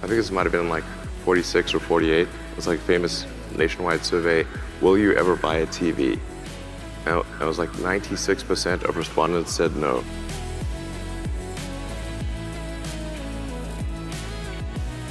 think this might have been like 46 or 48. It was like famous nationwide survey, will you ever buy a TV? And it was like 96% of respondents said no.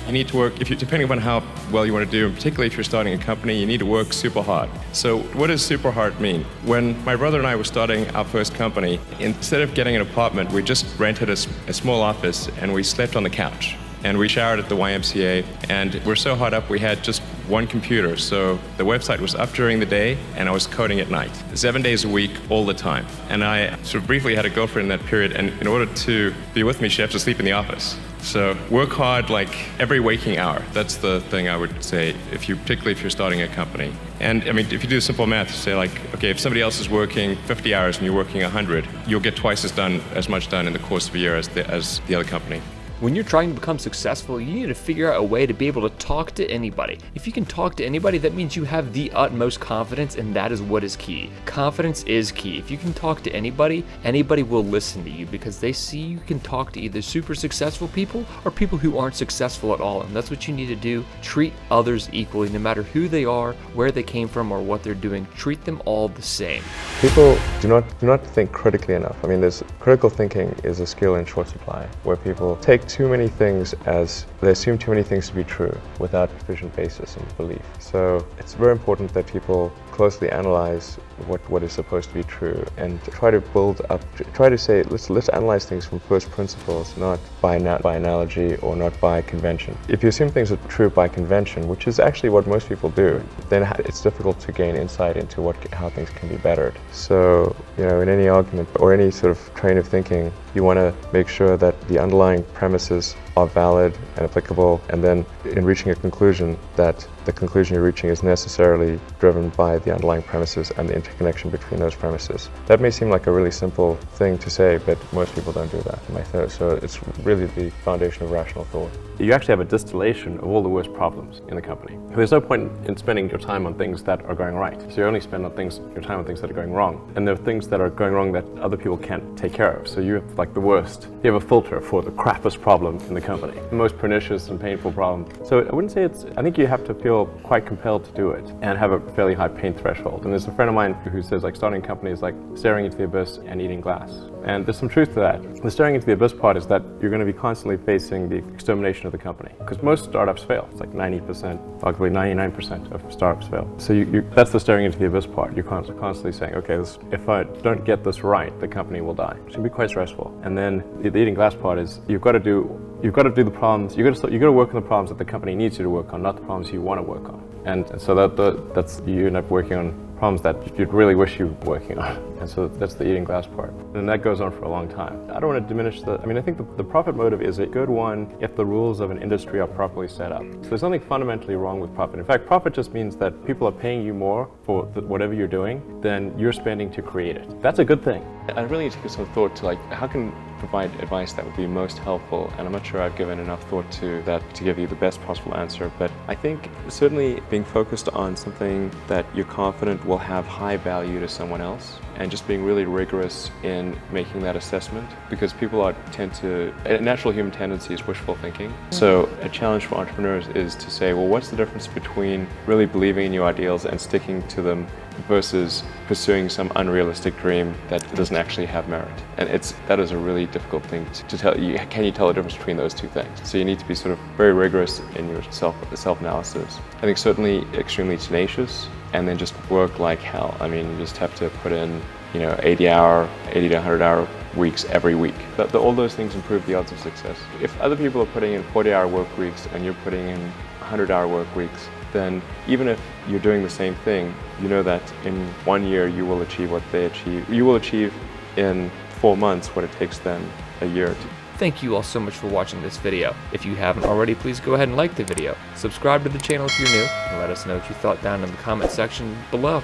You need to work, depending upon how well you want to do, and particularly if you're starting a company, you need to work super hard. So what does super hard mean? When my brother and I were starting our first company, instead of getting an apartment, we just rented a small office and we slept on the couch. And we showered at the YMCA, and we're so hot up we had just one computer. So the website was up during the day and I was coding at night, 7 days a week, all the time. And I sort of briefly had a girlfriend in that period, and in order to be with me, she had to sleep in the office. So work hard like every waking hour. That's the thing I would say, particularly if you're starting a company. And I mean, if you do simple math, say like, okay, if somebody else is working 50 hours and you're working 100, you'll get twice as much done in the course of a year as the other company. When you're trying to become successful, you need to figure out a way to be able to talk to anybody. If you can talk to anybody, that means you have the utmost confidence, and that is what is key. Confidence is key. If you can talk to anybody, anybody will listen to you because they see you can talk to either super successful people or people who aren't successful at all. And that's what you need to do. Treat others equally, no matter who they are, where they came from, or what they're doing. Treat them all the same. People do not think critically enough. I mean, critical thinking is a skill in short supply, where people take too many things they assume too many things to be true without sufficient basis and belief. So it's very important that people closely analyze what is supposed to be true and try to say, let's analyze things from first principles, not by analogy or not by convention. If you assume things are true by convention, which is actually what most people do, then it's difficult to gain insight into how things can be bettered. So, in any argument or any sort of train of thinking, you want to make sure that the underlying premises are valid and applicable, and then in reaching a conclusion, that the conclusion you're reaching is necessarily driven by the underlying premises and the interconnection between those premises. That may seem like a really simple thing to say, but most people don't do that. So it's really the foundation of rational thought. You actually have a distillation of all the worst problems in the company. There's no point in spending your time on things that are going right. So you only spend your time on things that are going wrong. And there are things that are going wrong that other people can't take care of. So you have like the worst. You have a filter for the crappiest problem in the company, the most pernicious and painful problem. So I wouldn't say I think you have to feel quite compelled to do it and have a fairly high pain threshold. And there's a friend of mine who says like starting a company is like staring into the abyss and eating glass. And there's some truth to that. The staring into the abyss part is that you're going to be constantly facing the extermination of the company. Because most startups fail. It's like 90%, arguably 99% of startups fail. So that's the staring into the abyss part. You're constantly saying, okay, if I don't get this right, the company will die. It can be quite stressful. And then the eating glass part is you've got to do the problems. You've got to work on the problems that the company needs you to work on, not the problems you want to work on. And so that's you end up working on problems that you'd really wish you were working on. And so that's the eating glass part. And that goes on for a long time. I don't want to diminish I think the profit motive is a good one if the rules of an industry are properly set up. So there's nothing fundamentally wrong with profit. In fact, profit just means that people are paying you more for whatever you're doing than you're spending to create it. That's a good thing. I really need to give some thought to how can provide advice that would be most helpful, and I'm not sure I've given enough thought to that to give you the best possible answer, but I think certainly being focused on something that you're confident will have high value to someone else, and just being really rigorous in making that assessment, because people a natural human tendency is wishful thinking. So a challenge for entrepreneurs is to say, well, what's the difference between really believing in your ideals and sticking to them versus pursuing some unrealistic dream that doesn't actually have merit? And that is a really difficult thing to tell you. Can you tell the difference between those two things? So you need to be sort of very rigorous in your self-analysis. I think certainly extremely tenacious, and then just work like hell. I mean, you just have to put in 80 to 100-hour weeks every week. All those things improve the odds of success. If other people are putting in 40-hour work weeks and you're putting in 100-hour work weeks, then even if you're doing the same thing, you know that in 1 year you will achieve what they achieve. You will achieve in 4 months what it takes them a year to. Thank you all so much for watching this video. If you haven't already, please go ahead and like the video. Subscribe to the channel if you're new, and let us know what you thought down in the comment section below.